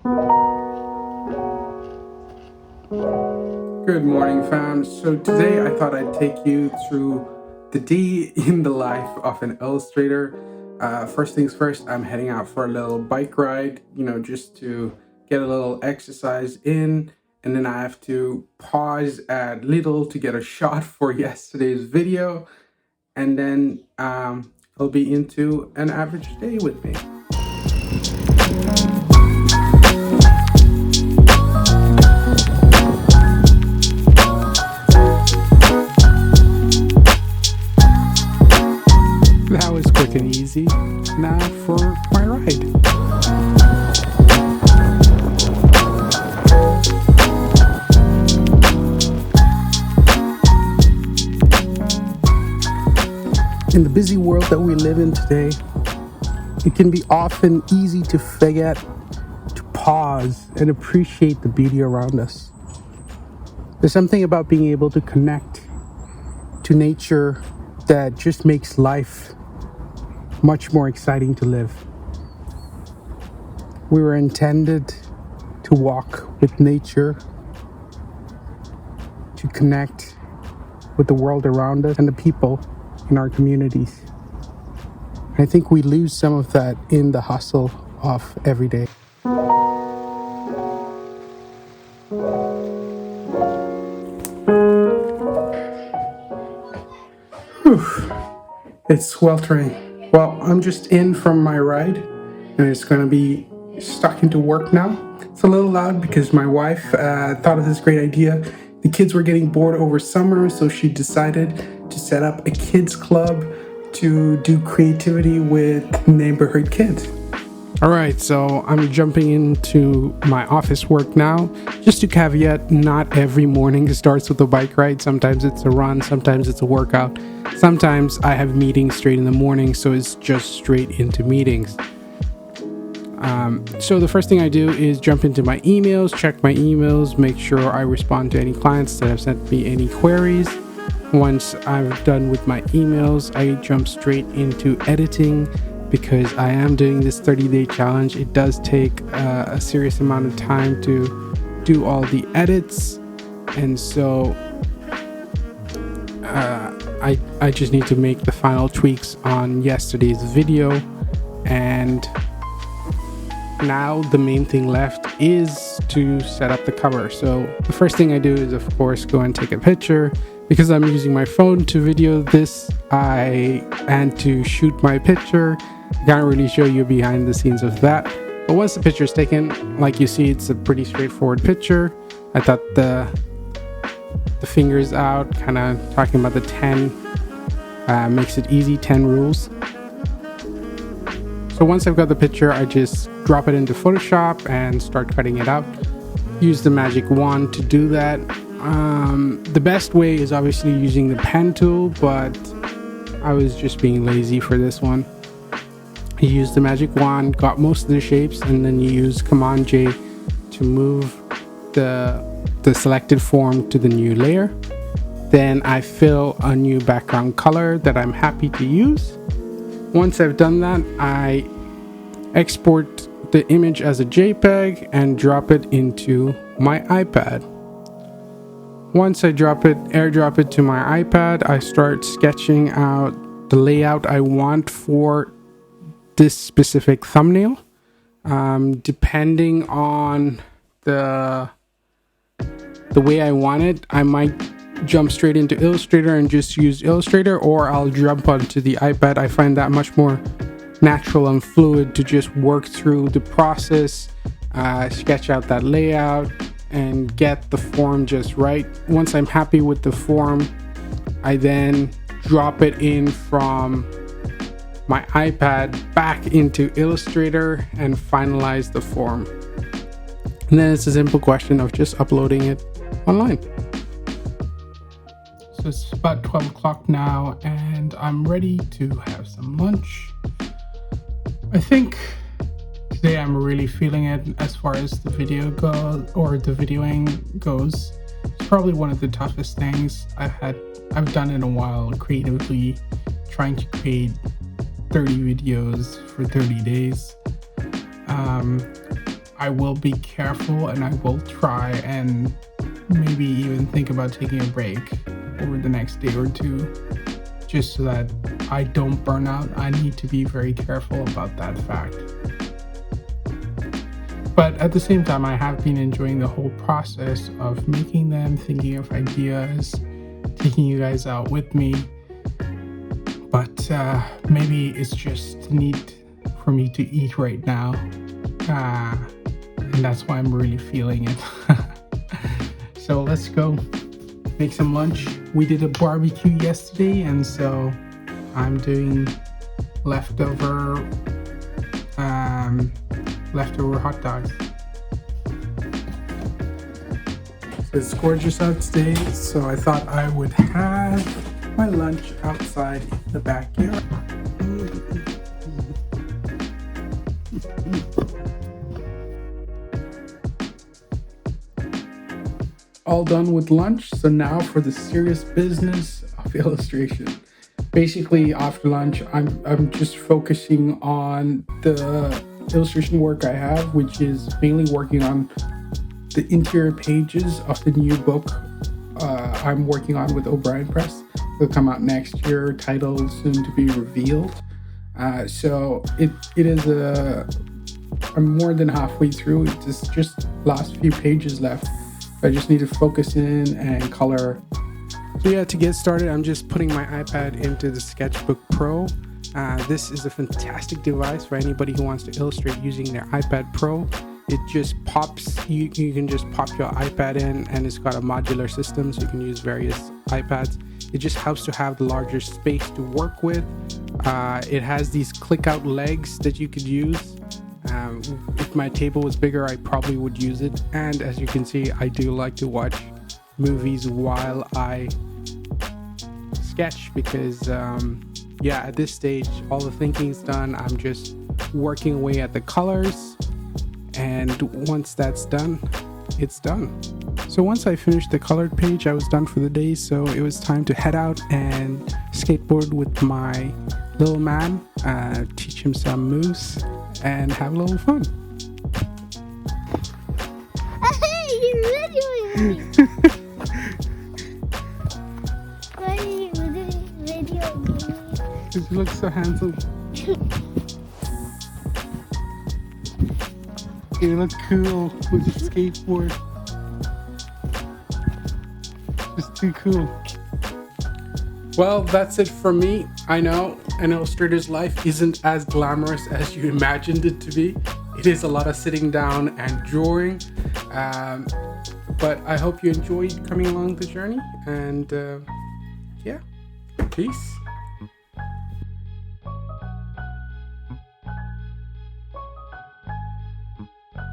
Good morning, fam. So today I thought I'd take you through the day in the life of an illustrator. First things first, I'm heading out for a little bike ride, just to get a little exercise in. And then I have to pause at little to get a shot for yesterday's video. And then I'll be into an average day with me. That was quick and easy. Now for my ride. In the busy world that we live in today, it can be often easy to forget to pause and appreciate the beauty around us. There's something about being able to connect to nature that just makes life much more exciting to live. We were intended to walk with nature, to connect with the world around us and the people in our communities. I think we lose some of that in the hustle of every day. It's sweltering. Well, I'm just in from my ride and it's going to be stuck into work now. It's a little loud because my wife thought of this great idea. The kids were getting bored over summer, so she decided to set up a kids club to do creativity with neighborhood kids. All right, so I'm jumping into my office work now. Just to caveat, not every morning starts with a bike ride. Sometimes it's a run, sometimes it's a workout. Sometimes I have meetings straight in the morning, so it's just straight into meetings. So the first thing I do is jump into my emails, check my emails, make sure I respond to any clients that have sent me any queries. Once I'm done with my emails, I jump straight into editing. Because I am doing this 30-day challenge, it does take a serious amount of time to do all the edits, and so I just need to make the final tweaks on yesterday's video. And now the main thing left is to set up the cover. So the first thing I do is, of course, go and take a picture. Because I'm using my phone to video this and to shoot my picture, I can't really show you behind the scenes of that. But once the picture is taken, like you see, it's a pretty straightforward picture. I thought the fingers out, kind of talking about the 10, makes it easy, 10 rules. So once I've got the picture, I just drop it into Photoshop and start cutting it out. Use the magic wand to do that. The best way is obviously using the pen tool, but I was just being lazy for this one. You use the magic wand, got most of the shapes, and then you use Command J to move the selected form to the new layer. Then I fill a new background color that I'm happy to use. Once I've done that, I export the image as a JPEG and drop it into my iPad. Once I airdrop it to my iPad, I start sketching out the layout I want for this specific thumbnail. Depending on the way I want it, I might jump straight into Illustrator and just use Illustrator, or I'll jump onto the iPad. I find that much more natural and fluid to just work through the process, sketch out that layout, and get the form just right. Once I'm happy with the form, I then drop it in from my iPad back into Illustrator and finalize the form. And then it's a simple question of just uploading it online. So it's about 12 o'clock now and I'm ready to have some lunch. I think today I'm really feeling it as far as the video goes, or the videoing goes. It's probably one of the toughest things I've done in a while, creatively trying to create 30 videos for 30 days. I will be careful and I will try and maybe even think about taking a break over the next day or two, just so that I don't burn out. I need to be very careful about that fact. But at the same time, I have been enjoying the whole process of making them, thinking of ideas, taking you guys out with me. But maybe it's just need for me to eat right now. And that's why I'm really feeling it. So let's go make some lunch. We did a barbecue yesterday, and so I'm doing leftover hot dogs. It's gorgeous out today, so I thought I would have my lunch outside in the backyard. All done with lunch, so now for the serious business of illustration. Basically, after lunch, I'm just focusing on the illustration work I have, which is mainly working on the interior pages of the new book I'm working on with O'Brien Press. It'll come out next year, title soon to be revealed. So it is I'm more than halfway through. It's just last few pages left. I just need to focus in and color. So yeah, to get started, I'm just putting my iPad into the Sketchbook Pro. This is a fantastic device for anybody who wants to illustrate using their iPad Pro. It just pops, you can just pop your iPad in, and it's got a modular system, so you can use various iPads. It just helps to have the larger space to work with. It has these click out legs that you could use. If my table was bigger, I probably would use it. And as you can see, I do like to watch movies while I sketch because yeah, at this stage all the thinking's done. I'm just working away at the colors, and once that's done, it's done. So once I finished the colored page, I was done for the day, so it was time to head out and skateboard with my little man, teach him some moves and have a little fun. Hey, you're videoing me. Why are you videoing me? Because you look so handsome. You look cool with your skateboard. Just too cool. Well, that's it for me. I know an illustrator's life isn't as glamorous as you imagined it to be. It is a lot of sitting down and drawing. But I hope you enjoyed coming along the journey. And yeah, peace.